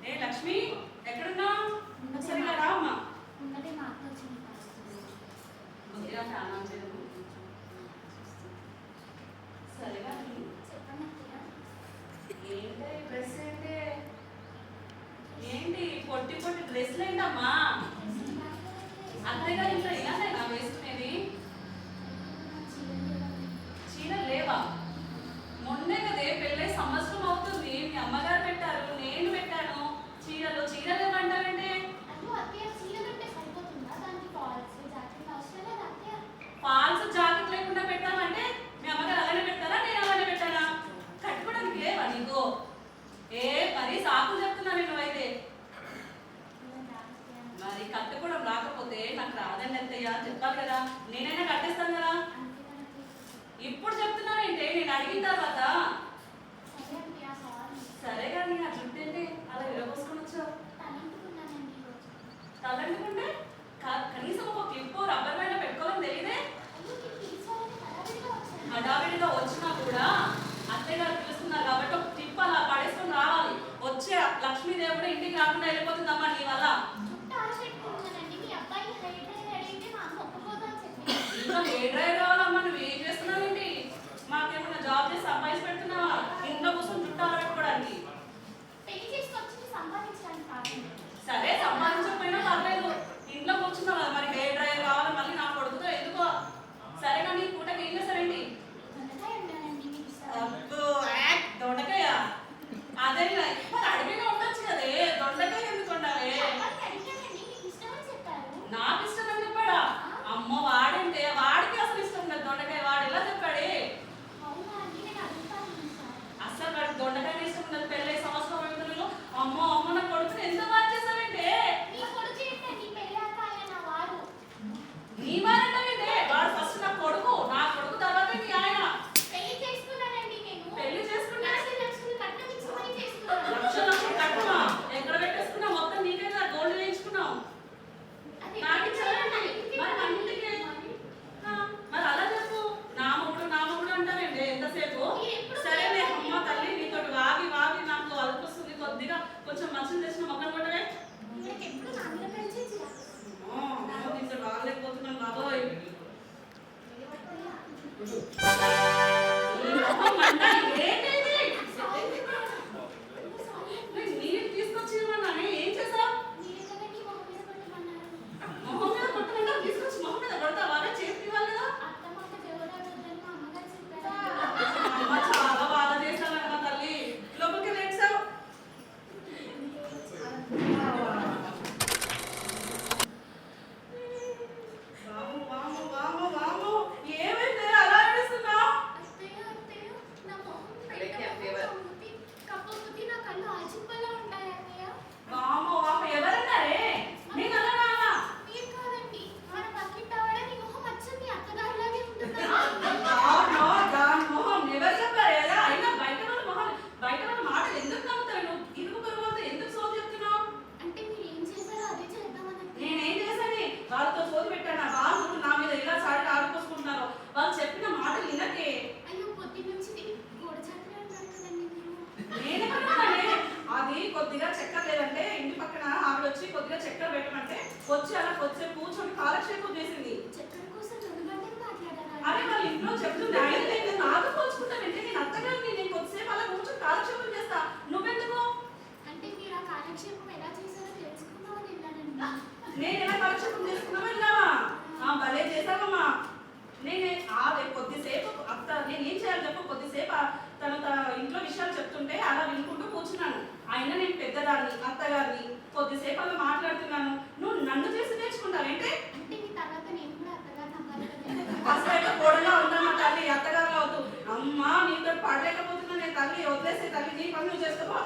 ఏ లక్ష్మి ఎక్కడున్నావు? ఒకసారి ఇలా రా అమ్మా. ఉన్నదే మా అక్క వచ్చింది. కొద్దిగా ఫ్యాన్ ఆన్ చేయము. సరేగా చెప్పండి అత్తయ్య. ఏంటి డ్రెస్ ఏంటి? ఏంటి పొట్టి పొట్టి డ్రెస్లు ఏంటమ్మా? అత్తయ్య గారు ఇంట్లో ఇలానేనా వేసుకునేది? చీరలు లేవా? మొన్నే కదే పెళ్ళై సంవత్సరం అవుతుంది. మీ అమ్మగారు పెట్టారు, నేను పెట్టాను చీరలు. చీరలు ఏమంటారంటే ఫాల్స్ జాకెట్ లేకుండా పెట్టామంటే మీ అమ్మగారు అలానే పెడతారా, నేను అలానే పెట్టానా? కట్టుకోవడానికి లేవా నీకు? ఏ మరి సాకులు చెప్తున్నాను నువ్వైతే. మరి కట్టుకోవడం రాకపోతే నాకు రాదండి అత్తయ్య చెప్పాలి కదా, నేనైనా కట్టేస్తాను కదా. ఇప్పుడు చెప్తున్నానంటే నేను అడిగిన తర్వాత. సరే కానీ ఆ జుట్టు ఏంటి అలా విరబోసుకొని వచ్చావు? తలంటుకుంటే కనీసం ఒక క్లిప్ రబ్బర్ బ్యాండ్ పెట్టుకోవాలని తెలియదే? హడావిడిగా వచ్చినా కూడా అత్తయ్య గారు పిలుస్తున్నారు కాబట్టి ఒక క్లిప్ అలా పడేసుకొని రావాలి. వచ్చే లక్ష్మీదేవి కూడా ఇంటికి రాకుండా వెళ్ళిపోతుందమ్మా నీ వల్ల. ఇంకా హెయిర్ డ్రైయర్ కావాలమ్మా. నువ్వు ఏం చేస్తున్నావేంటి? మాకేమన్నా జాబ్ చేసి సంపాదించి పెడుతున్నావా? ఇంట్లో కూర్చొని జుట్టు అలా పెట్టుకోవడానికి. సరే సంపాదించకపోయినా పర్లేదు, ఇంట్లో కూర్చున్నావు కదా. మరి హెయిర్ డ్రైయర్ కావాలి మళ్ళీ నా కొడుకుతో ఎందుకో. సరే కానీ పూటకి ఏం చేస్తారండి? దొండకాయ అదే మరి అడిగిగా ఉండొచ్చు కదే. దొండకాయ ఎందుకు ఉండాలి? నాకు ఇష్టం అని చెప్పాడా? అమ్మ వాడంటే వాడికి అసలు ఇష్టం ఉండదు దొండకాయ. వాడు ఎలా చెప్పాడే? అసలు వాడికి దొండకాయ ఇష్టం ఉండదు. పెళ్ళై సంవత్సరం అవుతుందో అమ్మో అమ్మ నా కొడుకుని ఎంత బాగా చేస్తావంటే. నీ వారంటే వాడు ఫస్ట్ నా కొడుకు, నా కొడుకు తర్వాత మీ ఆయన. పెళ్లి చేసుకున్నా లక్షలు కట్టుకున్నా ఎక్కడ పెట్టేసుకున్నా మొత్తం నీకే కదా గోల్డ్ వేయించుకున్నావు. నాకు ఇచ్చారండి మరి అన్నింటికి. మరి అలా చెప్పు. నా మొగుడు అంటావేంటి ఎంతసేపు? సరేలే అమ్మ తల్లి నీతో వాగి వాగి నాకు అలుపుస్తుంది. కొద్దిగా కొంచెం మంచిని తెచ్చిన మొక్కలు కొట్టవే. దీంతో రాలేకపోతున్నాను బాబోయ్. నీరు తీసుకొచ్చి ఏం చేసావు? మొహం మీద కొట్టమంటా తీసుకొచ్చి మొహం మీద కొడతావా? చేతికి ఇవ్వాలి కదా. చాలా బాగా చేశావమ్మా తల్లి. లోపలికి లేచావు. ఏమైంది అలా ఏడుస్తున్నావు? ఎవరన్నారే నేను అలా రావా? దాని మొహం ఎవరు చెప్పారు కదా? అయినా బయట వాళ్ళ మాటలు ఎందుకు నమ్ముతారు? నువ్వు ఇరుగు పొరుగుతో ఎందుకు సోది చెప్తున్నావు? నేనేం చేశాను? వాళ్ళతో సోది పెట్టాను. వాళ్ళు నా మీద ఇలా సారి ఆడుకోసుకుంటున్నారు. వాళ్ళు చెప్పిన మాటలు వినకే. నేనేమన్నానే? అది కొద్దిగా చక్కెర లేదంటే ఇంటి పక్కన ఆవిడ వచ్చి కొద్దిగా చక్కెర పెట్టమంటే వచ్చి అలా కొద్దిసేపు కూర్చొని కాలక్షేపం చేసింది. అరే వాళ్ళ ఇంట్లో చెప్తుంది ఆయన నేను నాతో పోల్చుకుంటానంటే నేను అత్తగారిని. నేను కొద్దిసేపు అలా కూర్చొని కాలక్షేపం చేస్తా. నువ్వెందుకు? నేను ఎలా కాలక్షేపం చేసుకున్నావు వెళ్ళావా? భలే చేశావమ్మా. నేనే కొద్దిసేపు అత్త నేనేం చేయాలి చెప్పు. కొద్దిసేపు తన ఇంట్లో విషయాలు చెప్తుంటే అలా వినుకుంటూ కూర్చున్నాను. అయినా నేను పెద్దదాన్ని అత్తగారిని. కొద్దిసేపు అలా మాట్లాడుతున్నాను. నువ్వు నన్ను చేసి నేర్చుకుంటావేంటే? అసలు కోడలా ఉందమ్మా తల్లి, అత్తగారులు అవుతూ. అమ్మా నీతో పడలేకపోతున్నా నేను తల్లి. వదిలేసే తల్లి, నీ పని నువ్వు చేసుకోవా?